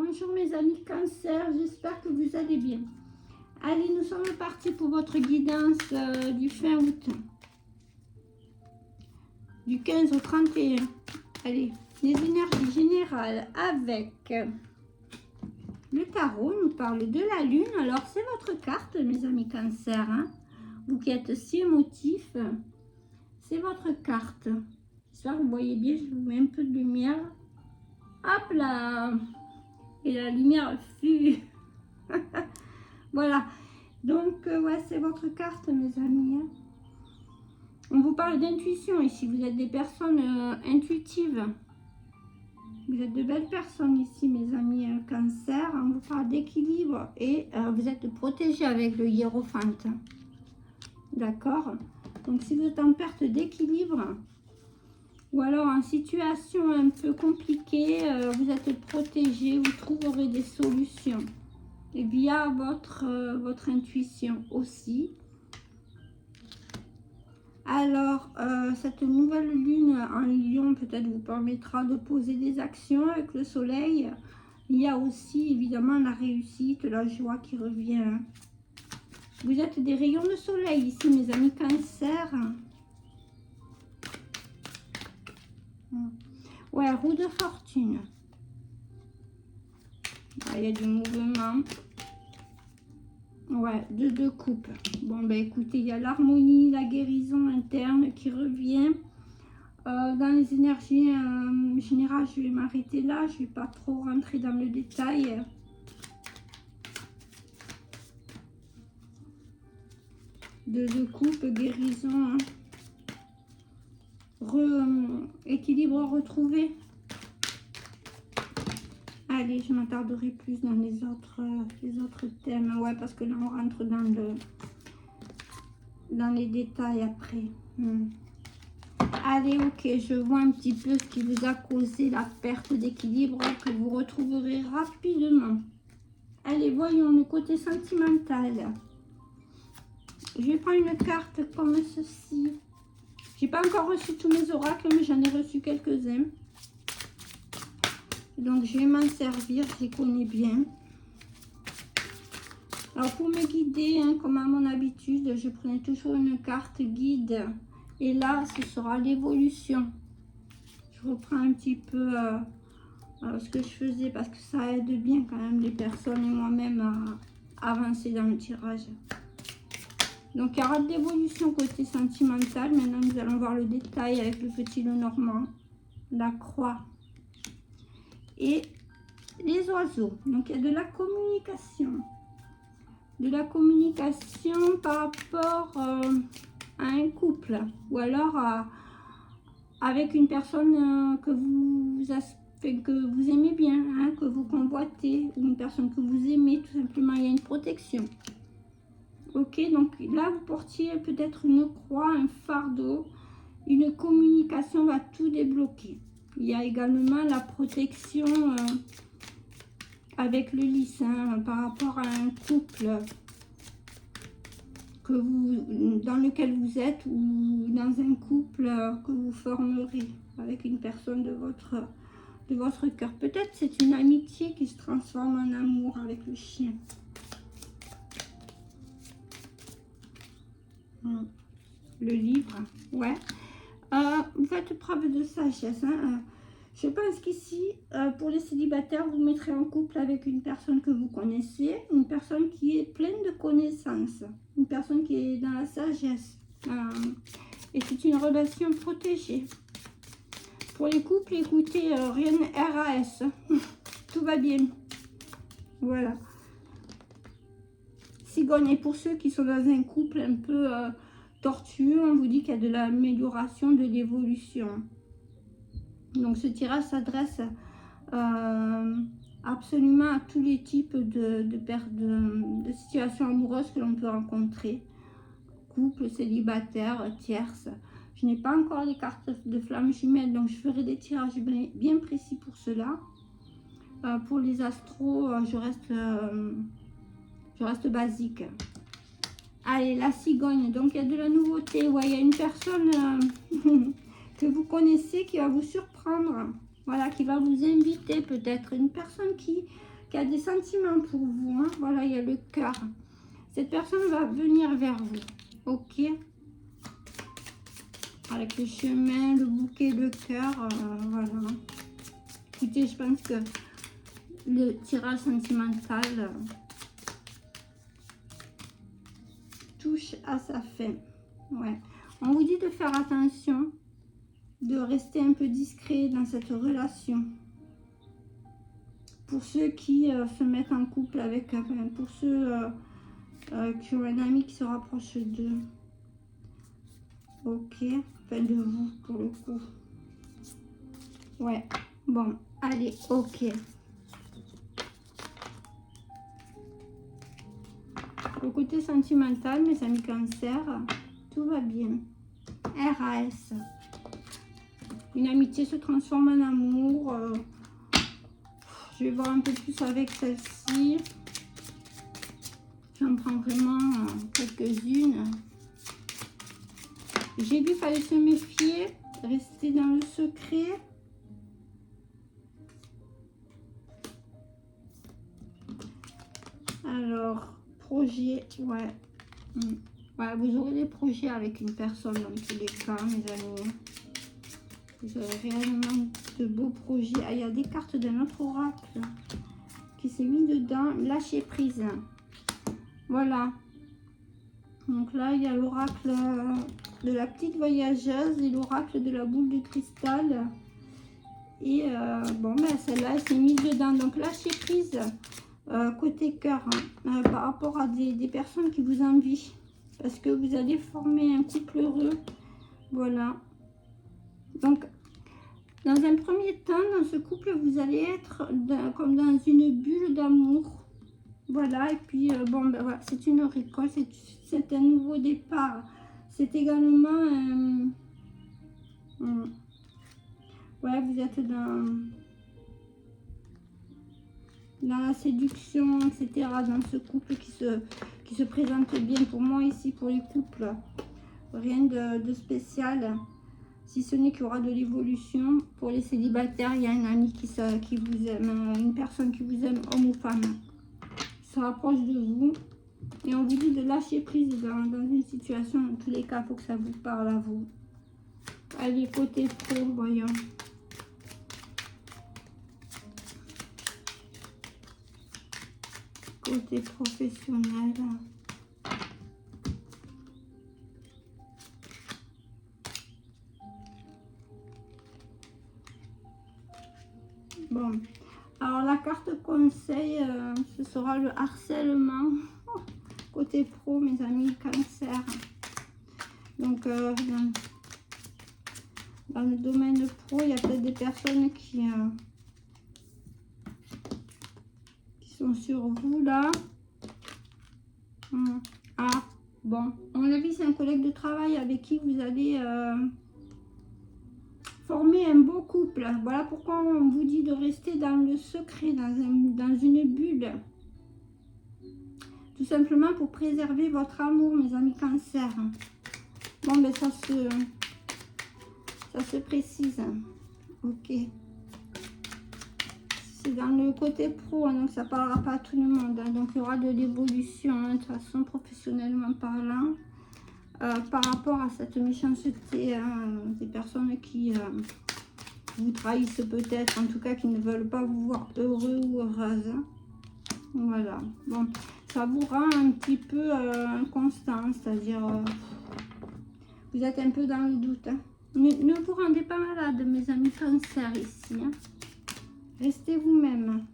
Bonjour mes amis Cancer, j'espère que vous allez bien. Allez, nous sommes partis pour votre guidance du fin août. Du 15 au 31. Allez, les énergies générales avec le tarot nous parle de la lune. Alors, c'est votre carte, mes amis Cancer. Hein. Vous qui êtes si émotifs, c'est votre carte. J'espère que vous voyez bien, je vous mets un peu de lumière. Hop là! Et la lumière fut. Voilà. Donc, ouais, c'est votre carte, mes amis. Hein. On vous parle d'intuition ici. Vous êtes des personnes intuitives. Vous êtes de belles personnes ici, mes amis Cancer. On vous parle d'équilibre et vous êtes protégés avec le hiérophante. D'accord? Donc, si vous êtes en perte d'équilibre ou alors en situation un peu compliquée, vous êtes protégé, vous trouverez des solutions. Et via votre intuition aussi. Alors, cette nouvelle lune en Lion peut-être vous permettra de poser des actions avec le soleil. Il y a aussi évidemment la réussite, la joie qui revient. Vous êtes des rayons de soleil ici, mes amis Cancer. Ouais, roue de fortune. Ah, il y a du mouvement. Ouais, deux coupes. Bon, ben écoutez, il y a l'harmonie, la guérison interne qui revient. Dans les énergies générales, je vais m'arrêter là. Je ne vais pas trop rentrer dans le détail. Deux coupes, guérison. Hein. Équilibre retrouvé. Allez, je m'attarderai plus dans les autres thèmes. Ouais, parce que là, on rentre dans les détails après. Allez, ok, je vois un petit peu ce qui vous a causé la perte d'équilibre que vous retrouverez rapidement. Allez, voyons le côté sentimental. Je vais prendre une carte comme ceci. J'ai pas encore reçu tous mes oracles, mais j'en ai reçu quelques-uns. Donc, je vais m'en servir, je les connais bien. Alors, pour me guider, hein, comme à mon habitude, je prenais toujours une carte guide. Et là, ce sera l'évolution. Je reprends un petit peu ce que je faisais parce que ça aide bien quand même les personnes et moi-même à avancer dans le tirage. Donc, il y aura de l'évolution côté sentimental. Maintenant, nous allons voir le détail avec le petit Lenormand, la croix et les oiseaux. Donc, il y a de la communication. De la communication par rapport à un couple ou alors avec une personne que vous aimez bien, hein, que vous convoitez, ou une personne que vous aimez, tout simplement. Il y a une protection. Ok, donc là, vous portiez peut-être une croix, un fardeau. Une communication va tout débloquer. Il y a également la protection avec le lys, hein, par rapport à un couple dans lequel vous êtes ou dans un couple que vous formerez avec une personne de votre cœur. Peut-être c'est une amitié qui se transforme en amour avec le chien. Le livre, ouais. Vous faites preuve de sagesse. Hein. Je pense qu'ici, pour les célibataires, vous mettrez en couple avec une personne que vous connaissez, une personne qui est pleine de connaissances, une personne qui est dans la sagesse. Et c'est une relation protégée. Pour les couples, écoutez, rien de RAS. Tout va bien. Voilà. Cigogne. Et pour ceux qui sont dans un couple un peu tortueux, on vous dit qu'il y a de l'amélioration, de l'évolution. Donc ce tirage s'adresse absolument à tous les types de situations amoureuses que l'on peut rencontrer. Couple, célibataire, tierce. Je n'ai pas encore les cartes de flammes jumelles, donc je ferai des tirages bien précis pour cela. Pour les astros, je reste basique. Allez, la cigogne. Donc il y a de la nouveauté. Ouais, il y a une personne que vous connaissez qui va vous surprendre. Voilà, qui va vous inviter peut-être. Une personne qui qui a des sentiments pour vous. Hein. Voilà, il y a le cœur. Cette personne va venir vers vous. Ok. Avec le chemin, le bouquet, le cœur. Voilà. Écoutez, je pense que le tirage sentimental touche à sa fin. Ouais. On vous dit de faire attention, de rester un peu discret dans cette relation. Pour ceux qui se mettent en couple avec, pour ceux qui ont un ami qui se rapproche d'eux. Ok, enfin de vous pour le coup. Ouais, bon, allez, ok. Le côté sentimental, mes amis Cancer, tout va bien. RAS. Une amitié se transforme en amour. Je vais voir un peu plus avec celle-ci. J'en prends vraiment quelques-unes. J'ai vu qu'il fallait se méfier, rester dans le secret. Alors, projet, ouais. Ouais, vous aurez des projets avec une personne dans tous les cas, mes amis. Vous avez réellement de beaux projets. Ah, il y a des cartes d'un autre oracle qui s'est mis dedans. Lâcher prise. Voilà. Donc là, il y a l'oracle de la petite voyageuse et l'oracle de la boule de cristal. Et bon, ben celle-là, elle s'est mise dedans. Donc lâcher prise côté cœur par rapport à des personnes qui vous envient. Parce que vous allez former un couple heureux. Voilà. Donc, dans un premier temps, dans ce couple, vous allez être comme dans une bulle d'amour. Voilà, et puis, bon, ben voilà, c'est une récolte, c'est un nouveau départ. C'est également ouais, vous êtes dans la séduction, etc. Dans ce couple qui se présente bien pour moi ici, pour les couples. Rien de spécial. Si ce n'est qu'il y aura de l'évolution. Pour les célibataires, il y a un ami qui vous aime, une personne qui vous aime, homme ou femme, se rapproche de vous. Et on vous dit de lâcher prise dans une situation. En tous les cas, il faut que ça vous parle à vous. Allez, côté pro, voyons. Côté professionnel. Bon, alors la carte conseil, ce sera le harcèlement. Côté pro, mes amis Cancer. Donc, dans le domaine pro, il y a peut-être des personnes qui sont sur vous là. Ah, bon, à mon avis, c'est un collègue de travail avec qui vous allez former un beau couple. Voilà pourquoi on vous dit de rester dans le secret, dans une bulle. Tout simplement pour préserver votre amour, mes amis Cancer. Bon, ben ça se précise. Ok. C'est dans le côté pro, hein, donc ça ne parlera pas à tout le monde. Hein, donc il y aura de l'évolution, hein, de toute façon, professionnellement parlant. Par rapport à cette méchanceté, hein, des personnes qui vous trahissent peut-être, en tout cas qui ne veulent pas vous voir heureux ou heureuse. Hein. Voilà. Bon, ça vous rend un petit peu inconstant, c'est-à-dire vous êtes un peu dans le doute. Hein. Ne vous rendez pas malade, mes amis Cancer ici. Hein. Restez vous-même.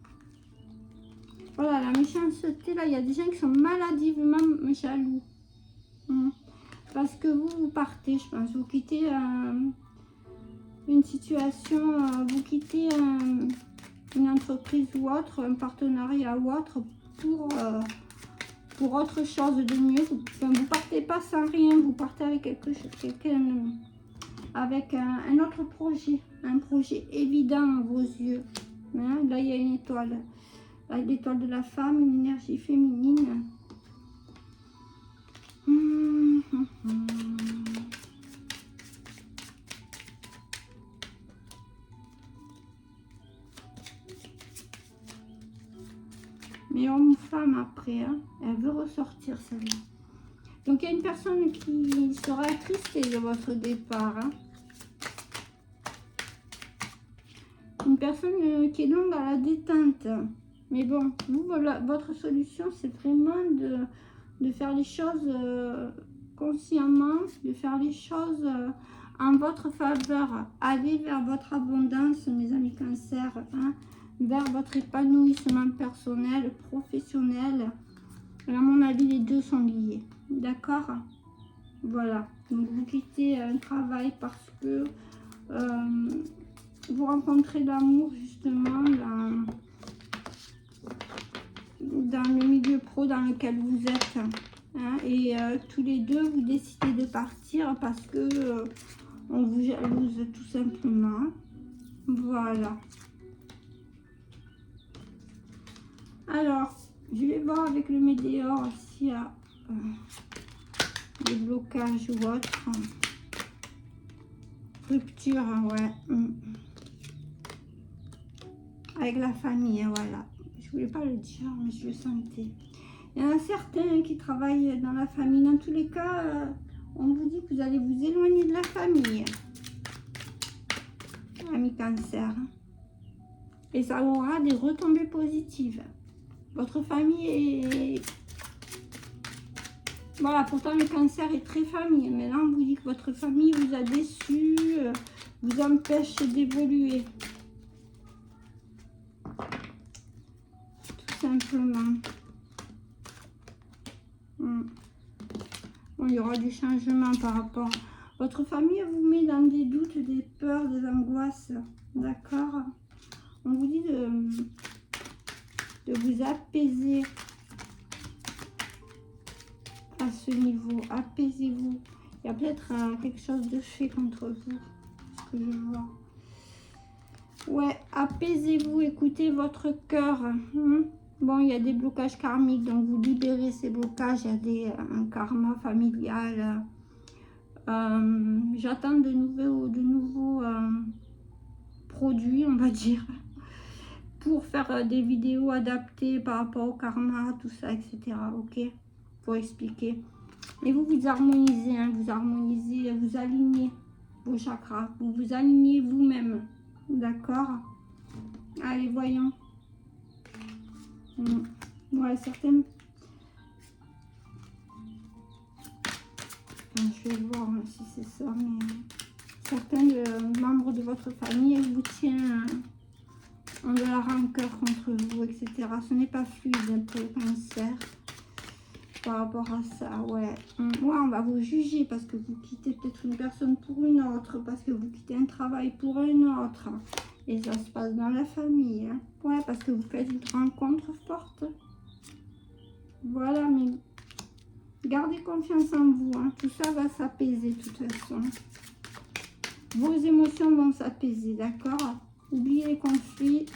Voilà, la méchanceté, là, il y a des gens qui sont maladivement jaloux. Parce que vous partez, je pense. Vous quittez une situation, vous quittez une entreprise ou autre, un partenariat ou autre pour autre chose de mieux. Vous partez pas sans rien, vous partez avec quelque chose, avec un autre projet, un projet évident à vos yeux. Hein, là, il y a une étoile, l'étoile de la femme, une énergie féminine. Mais homme ou femme après, hein, elle veut ressortir celle-là. Donc il y a une personne qui sera attristée de votre départ. Hein. Une personne qui est longue à la détente. Mais bon, vous, votre solution, c'est vraiment de faire les choses consciemment, de faire les choses en votre faveur. Allez vers votre abondance, mes amis Cancer, hein, vers votre épanouissement personnel, professionnel. À mon avis, les deux sont liés. D'accord? Voilà. Donc, vous quittez un travail parce que vous rencontrez l'amour, justement, dans le milieu pro dans lequel vous êtes. Hein, et tous les deux, vous décidez de partir parce que on vous jalouse, tout simplement. Voilà. Alors, je vais voir avec le Météore s'il y a des blocages ou autre. Rupture, ouais. Avec la famille, voilà. Je voulais pas le dire, mais je le sentais. Il y en a certains qui travaillent dans la famille. Dans tous les cas, on vous dit que vous allez vous éloigner de la famille. Ami Cancer. Et ça aura des retombées positives. Votre famille est... Voilà, pourtant le Cancer est très famille. Mais là, on vous dit que votre famille vous a déçu, vous empêche d'évoluer. Tout simplement. Bon, il y aura du changement par rapport... Votre famille vous met dans des doutes, des peurs, des angoisses. D'accord? On vous dit de vous apaiser à ce niveau. Apaisez-vous. Il y a peut-être quelque chose de fait contre vous. Ce que je vois. Ouais, apaisez-vous. Écoutez votre cœur. Bon, il y a des blocages karmiques. Donc, vous libérez ces blocages. Il y a un karma familial. J'attends de nouveaux produits, on va dire, pour faire des vidéos adaptées par rapport au karma, tout ça, etc. Ok, pour expliquer. Et vous vous harmonisez, hein, vous harmonisez, vous alignez vos chakras, vous vous alignez vous-même, d'accord? Allez, voyons. Ouais, certaines... Je vais voir si c'est ça, mais certains membres de votre famille vous tiennent ont de la rancœur contre vous, etc. Ce n'est pas fluide pour le Cancer par rapport à ça, ouais. Ouais, on va vous juger parce que vous quittez peut-être une personne pour une autre, parce que vous quittez un travail pour un autre. Et ça se passe dans la famille, hein. Ouais, parce que vous faites une rencontre forte. Voilà, mais... Gardez confiance en vous, hein. Tout ça va s'apaiser de toute façon. Vos émotions vont s'apaiser, d'accord? Oubliez les conflits.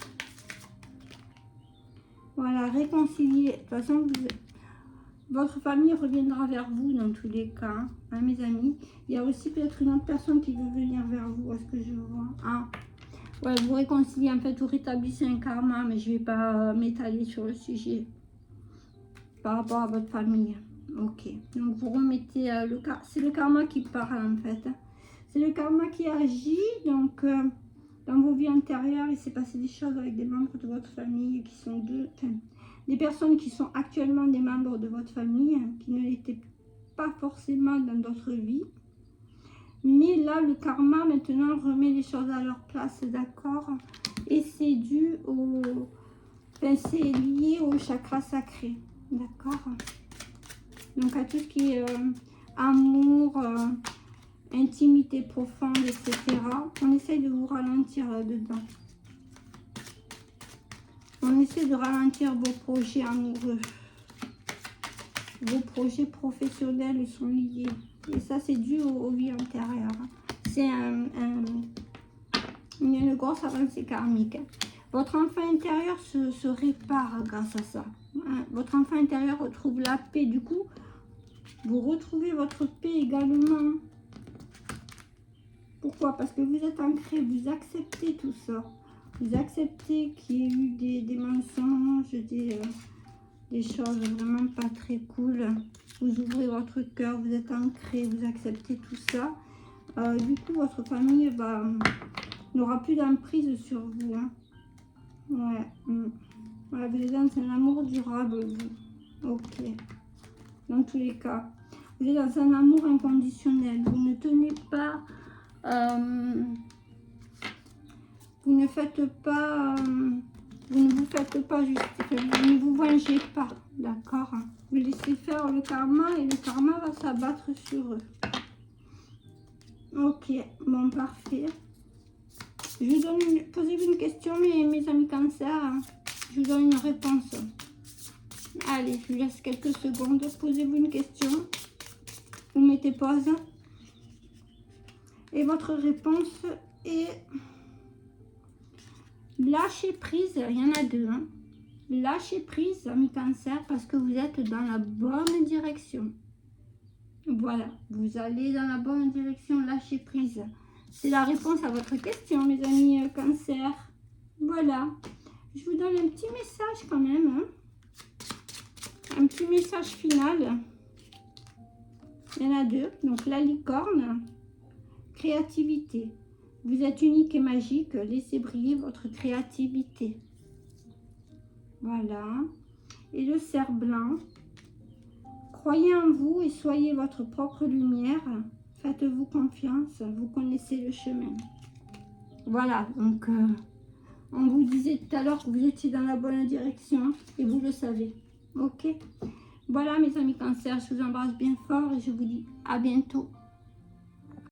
Voilà, réconcilier. De toute façon, votre famille reviendra vers vous dans tous les cas, hein, mes amis. Il y a aussi peut-être une autre personne qui veut venir vers vous, est-ce que je vois? Ah, ouais, vous réconciliez, en fait, vous rétablissez un karma, mais je ne vais pas m'étaler sur le sujet par rapport à votre famille. Ok, donc vous remettez le karma, c'est le karma qui parle en fait. Hein. C'est le karma qui agit, donc dans vos vies antérieures, il s'est passé des choses avec des membres de votre famille qui sont des personnes qui sont actuellement des membres de votre famille, hein, qui ne l'étaient pas forcément dans d'autres vies. Mais là, le karma maintenant remet les choses à leur place, d'accord? Et c'est dû au... Enfin, c'est lié au chakra sacré, d'accord? Donc à tout ce qui est amour, intimité profonde, etc. On essaye de vous ralentir là-dedans. On essaie de ralentir vos projets amoureux. Vos projets professionnels sont liés. Et ça, c'est dû aux vies antérieures. C'est une grosse avancée karmique. Votre enfant intérieur se répare grâce à ça. Votre enfant intérieur retrouve la paix. Du coup, vous retrouvez votre paix également. Pourquoi? Parce que vous êtes ancré, vous acceptez tout ça. Vous acceptez qu'il y ait eu des mensonges, des choses vraiment pas très cool. Vous ouvrez votre cœur, vous êtes ancré, vous acceptez tout ça. Du coup, votre famille n'aura plus d'emprise sur vous. Hein. Ouais. Voilà, vous êtes dans un amour durable, vous. Ok. Dans tous les cas, vous êtes dans un amour inconditionnel. Vous ne tenez pas... vous ne faites pas... vous ne vous faites pas justifier. Vous ne vous vengez pas. D'accord? Vous laissez faire le karma et le karma va s'abattre sur eux. Ok. Bon, parfait. Je vous donne posez-vous une question, mes amis cancer. Je vous donne une réponse. Allez, je vous laisse quelques secondes. Posez-vous une question. Vous mettez pause. Et votre réponse est lâcher prise. Il y en a deux. Hein. Lâcher prise, amis cancer, parce que vous êtes dans la bonne direction. Voilà, vous allez dans la bonne direction, lâcher prise. C'est la réponse à votre question, mes amis cancer. Voilà. Je vous donne un petit message quand même. Hein. Un petit message final. Il y en a deux. Donc la licorne, créativité. Vous êtes unique et magique. Laissez briller votre créativité. Voilà. Et le cerf blanc. Croyez en vous et soyez votre propre lumière. Faites-vous confiance. Vous connaissez le chemin. Voilà. Donc, on vous disait tout à l'heure que vous étiez dans la bonne direction et vous le savez. Ok. Voilà mes amis cancer, je vous embrasse bien fort et je vous dis à bientôt.